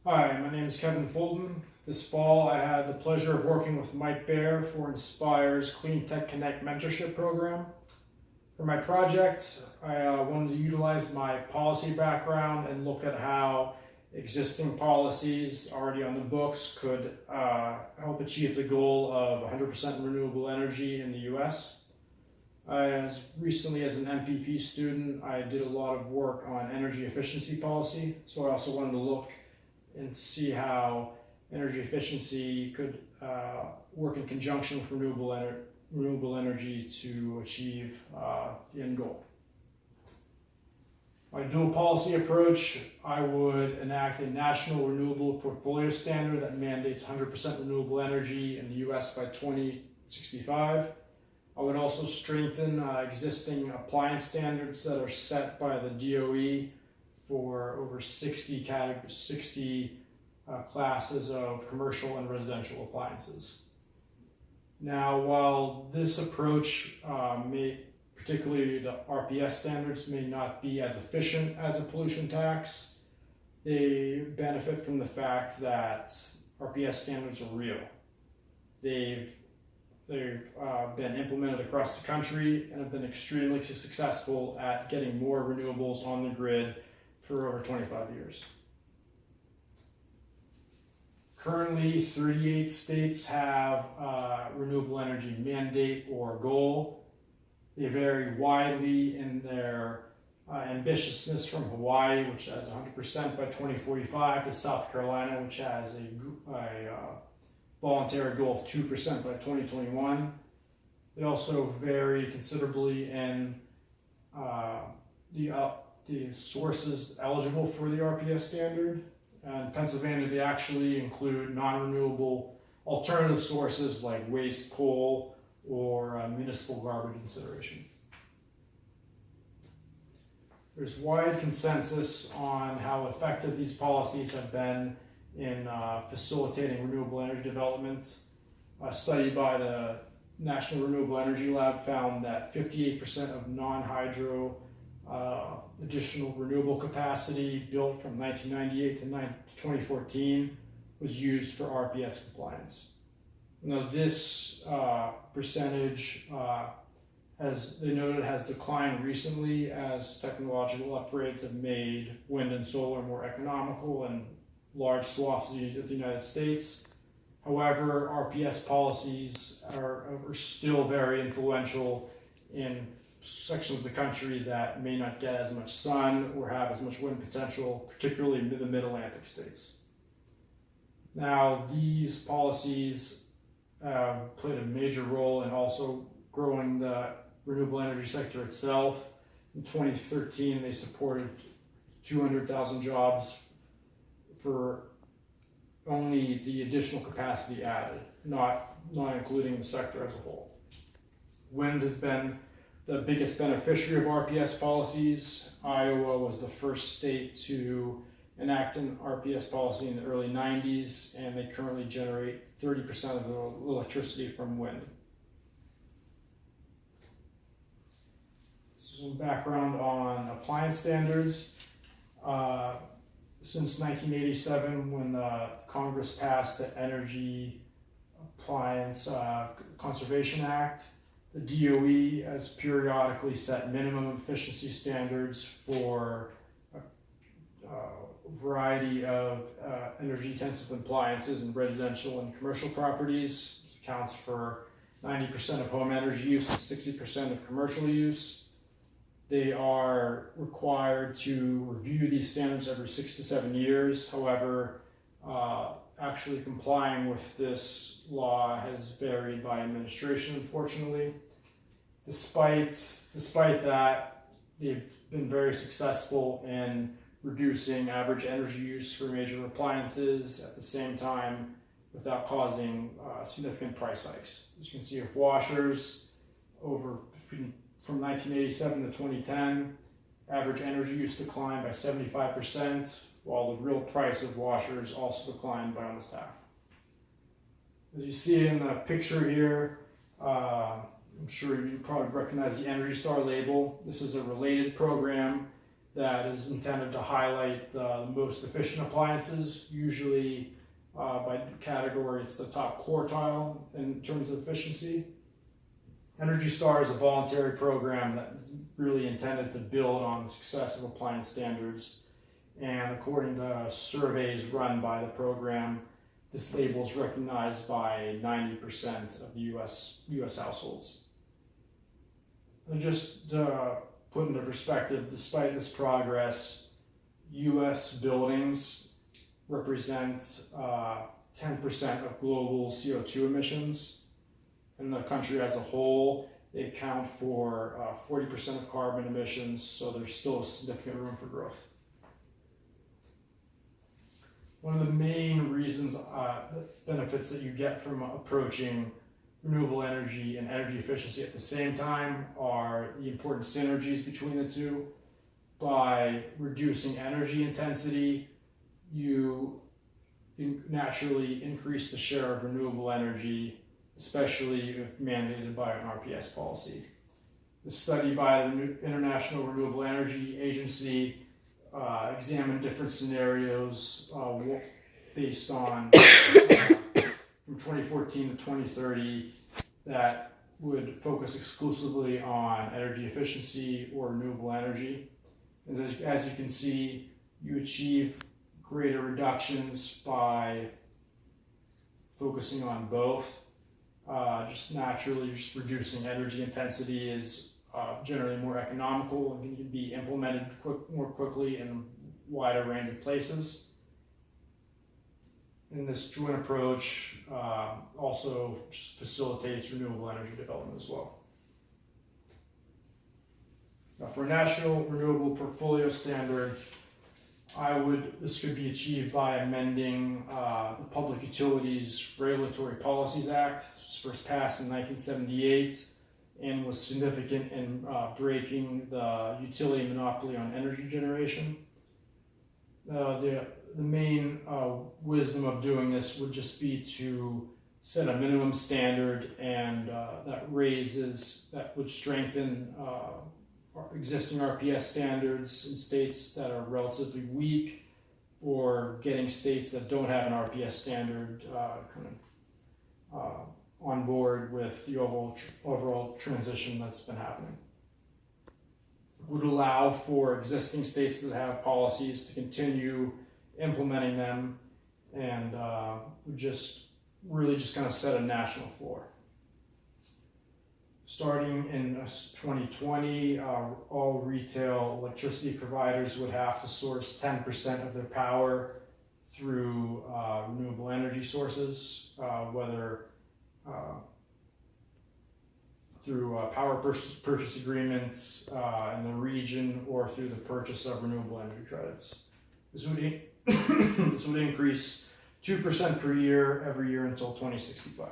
Hi, my name is Kevin Fulton. This fall, I had the pleasure of working with Mike Baer for Inspire's Cleantech Connect mentorship program. For my project, I wanted to utilize my policy background and look at how existing policies already on the books could help achieve the goal of 100% renewable energy in the US. As recently as an MPP student, I did a lot of work on energy efficiency policy, so I also wanted to look and to see how energy efficiency could work in conjunction with renewable energy to achieve the end goal. My dual policy approach, I would enact a national renewable portfolio standard that mandates 100% renewable energy in the US by 2065. I would also strengthen existing appliance standards that are set by the DOE for over 60 classes of commercial and residential appliances. Now, while this approach particularly the RPS standards, may not be as efficient as a pollution tax, they benefit from the fact that RPS standards are real. They've been implemented across the country and have been extremely successful at getting more renewables on the grid for over 25 years. Currently, 38 states have a renewable energy mandate or goal. They vary widely in their ambitiousness, from Hawaii, which has 100% by 2045, to South Carolina, which has a voluntary goal of 2% by 2021. They also vary considerably in the sources eligible for the RPS standard. In Pennsylvania, they actually include non-renewable alternative sources like waste, coal, or municipal garbage incineration. There's wide consensus on how effective these policies have been in facilitating renewable energy development. A study by the National Renewable Energy Lab found that 58% of non-hydro additional renewable capacity built from 1998 to 2014 was used for RPS compliance. Now, this percentage, as they noted, has declined recently as technological upgrades have made wind and solar more economical in large swaths of the United States. However, RPS policies are still very influential in sections of the country that may not get as much sun or have as much wind potential, particularly in the mid-Atlantic states. Now, these policies played a major role in also growing the renewable energy sector itself. In 2013, they supported 200,000 jobs for only the additional capacity added, not including the sector as a whole. Wind has been the biggest beneficiary of RPS policies. Iowa was the first state to enact an RPS policy in the early 90s, and they currently generate 30% of the electricity from wind. Some background on appliance standards. Since 1987, when Congress passed the Energy Appliance Conservation Act, the DOE has periodically set minimum efficiency standards for a variety of energy-intensive appliances in residential and commercial properties. This accounts for 90% of home energy use and 60% of commercial use. They are required to review these standards every 6 to 7 years. However, actually complying with this law has varied by administration, unfortunately. Despite that, they've been very successful in reducing average energy use for major appliances at the same time without causing significant price hikes. As you can see, with washers, from 1987 to 2010, average energy use declined by 75%, while the real price of washers also declined by almost half. As you see in the picture here, I'm sure you probably recognize the Energy Star label. This is a related program that is intended to highlight the most efficient appliances. Usually by category, it's the top quartile in terms of efficiency. Energy Star is a voluntary program that is really intended to build on the success of appliance standards. And according to surveys run by the program, this label is recognized by 90% of the US households. And just to put into perspective, despite this progress, US buildings represent 10% of global CO2 emissions. In the country as a whole, they account for 40% of carbon emissions, so there's still significant room for growth. One of the main reasons, benefits that you get from approaching renewable energy and energy efficiency at the same time are the important synergies between the two. By reducing energy intensity, you naturally increase the share of renewable energy, especially if mandated by an RPS policy. The study by the International Renewable Energy Agency examined different scenarios based on from 2014 to 2030 that would focus exclusively on energy efficiency or renewable energy. As you can see, you achieve greater reductions by focusing on both. Just naturally, just reducing energy intensity is generally more economical and can be implemented more quickly in a wider range of places. And this joint approach also just facilitates renewable energy development as well. Now, for a national renewable portfolio standard, this could be achieved by amending the Public Utilities Regulatory Policies Act. This was first passed in 1978 and was significant in breaking the utility monopoly on energy generation. The main wisdom of doing this would just be to set a minimum standard, and that would strengthen existing RPS standards in states that are relatively weak, or getting states that don't have an RPS standard on board with the overall transition that's been happening. It would allow for existing states that have policies to continue implementing them, and would just kind of set a national floor. Starting in 2020, all retail electricity providers would have to source 10% of their power through renewable energy sources, whether through power purchase agreements in the region or through the purchase of renewable energy credits. This would increase 2% per year every year until 2065.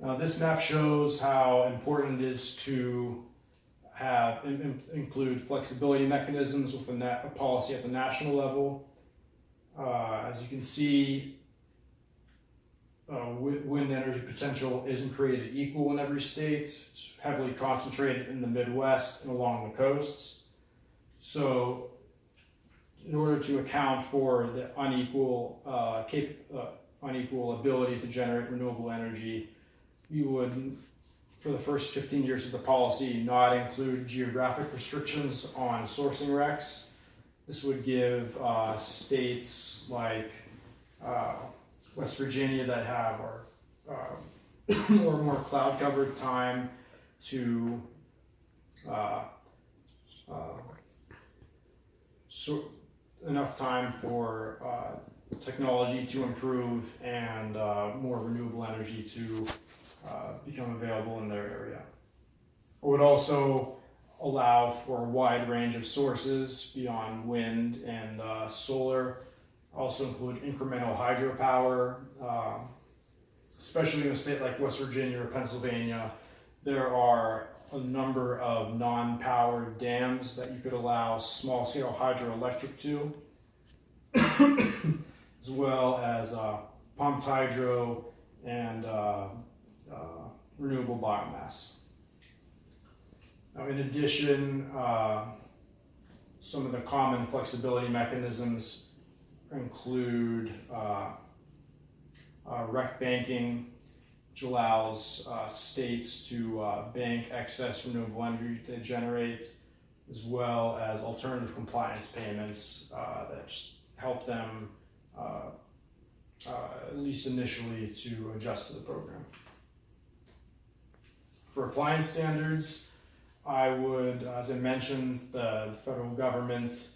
Now, this map shows how important it is to have include flexibility mechanisms with a policy at the national level. As you can see, wind energy potential isn't created equal in every state. It's heavily concentrated in the Midwest and along the coasts. So, in order to account for the unequal ability to generate renewable energy, we would, for the first 15 years of the policy, not include geographic restrictions on sourcing RECs. This would give states like West Virginia that have more cloud-covered time to enough time for technology to improve and more renewable energy to become available in their area. It would also allow for a wide range of sources beyond wind and solar. Also include incremental hydropower, especially in a state like West Virginia or Pennsylvania. There are a number of non-powered dams that you could allow small-scale hydroelectric to, as well as pumped hydro and renewable biomass. Now, in addition, some of the common flexibility mechanisms include rec banking, which allows states to bank excess renewable energy they generate, as well as alternative compliance payments that just help them, at least initially, to adjust to the program. For appliance standards, I would, as I mentioned, the federal government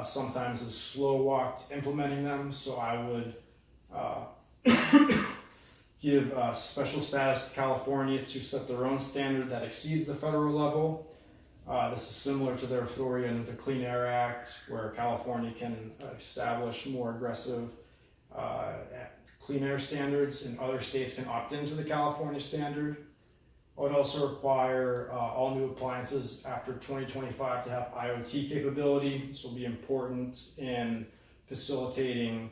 sometimes has slow-walked implementing them, so I would give special status to California to set their own standard that exceeds the federal level. This is similar to their authority under the Clean Air Act, where California can establish more aggressive clean air standards, and other states can opt into the California standard. I would also require all new appliances after 2025 to have IoT capability. This will be important in facilitating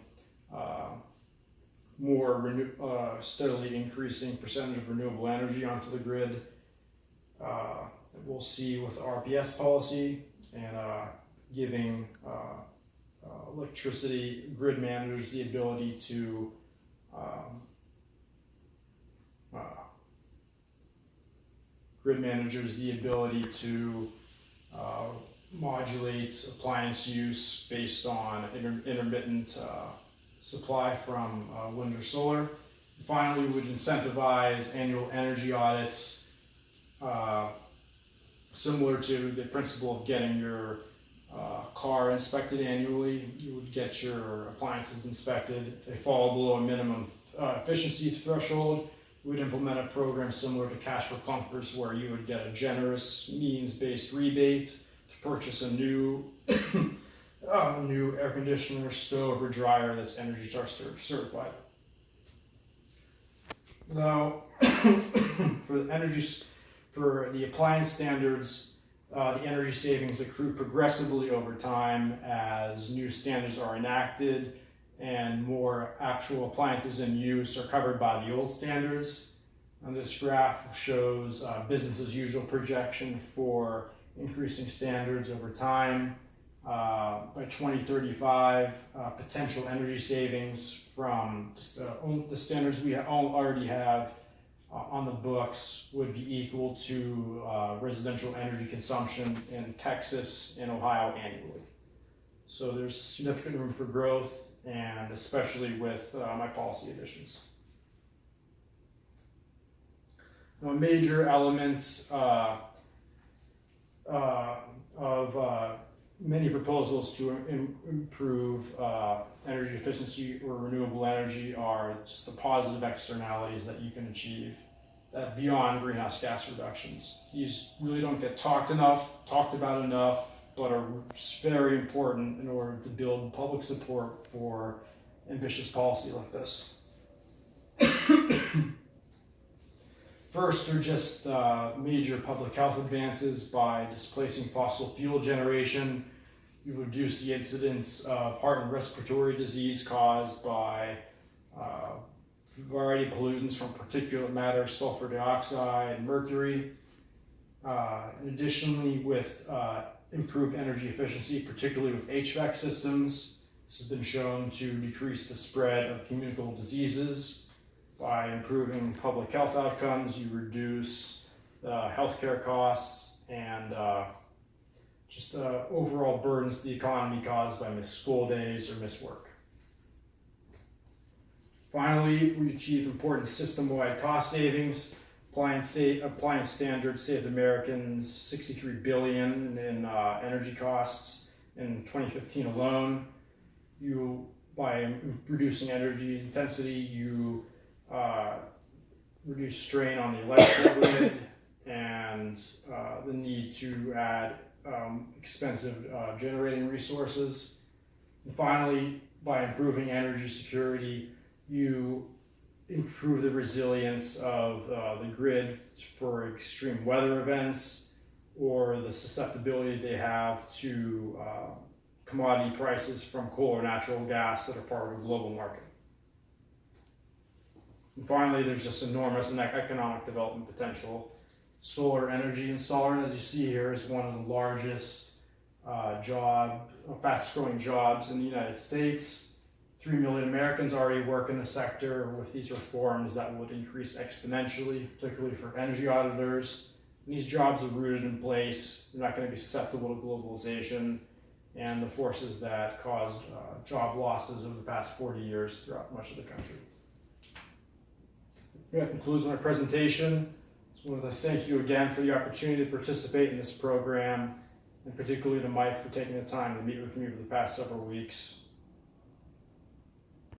more steadily increasing percentage of renewable energy onto the grid. We'll see with the RPS policy and giving electricity grid managers the ability to modulate appliance use based on intermittent supply from wind or solar. Finally, we would incentivize annual energy audits, similar to the principle of getting your car inspected annually. You would get your appliances inspected. If they fall below a minimum efficiency threshold, we would implement a program similar to cash for clunkers, where you would get a generous means-based rebate to purchase a new new air conditioner, stove, or dryer that's Energy Star certified. Now, for the appliance standards, the energy savings accrue progressively over time as new standards are enacted and more actual appliances in use are covered by the old standards. And this graph shows business as usual projection for increasing standards over time. By 2035, potential energy savings from just the standards we already have on the books would be equal to residential energy consumption in Texas and Ohio annually. So there's significant room for growth, and especially with my policy additions. Now, a major element of many proposals to improve energy efficiency or renewable energy are just the positive externalities that you can achieve that beyond greenhouse gas reductions. These really don't get talked about enough, but are very important in order to build public support for ambitious policy like this. First are just major public health advances. By displacing fossil fuel generation, you reduce the incidence of heart and respiratory disease caused by a variety of pollutants from particulate matter, sulfur dioxide, mercury. And additionally, with improved energy efficiency, particularly with HVAC systems, this has been shown to decrease the spread of communicable diseases. By improving public health outcomes, you reduce healthcare costs and just overall burdens to the economy caused by missed school days or missed work. Finally, we achieve important system-wide cost savings. Appliance standards saved Americans $63 billion in energy costs in 2015 alone. By reducing energy intensity, you reduce strain on the electrical grid and the need to add expensive generating resources. And finally, by improving energy security, you improve the resilience of the grid for extreme weather events or the susceptibility they have to commodity prices from coal or natural gas that are part of a global market. And finally, there's just enormous economic development potential. solar energy installer. And as you see here, is one of the largest fastest growing jobs in the United States. 3 million Americans already work in the sector. With these reforms, that would increase exponentially, particularly for energy auditors. And these jobs are rooted in place. They're not going to be susceptible to globalization and the forces that caused job losses over the past 40 years throughout much of the country. That concludes my presentation. I just wanted to thank you again for the opportunity to participate in this program, and particularly to Mike for taking the time to meet with me over the past several weeks.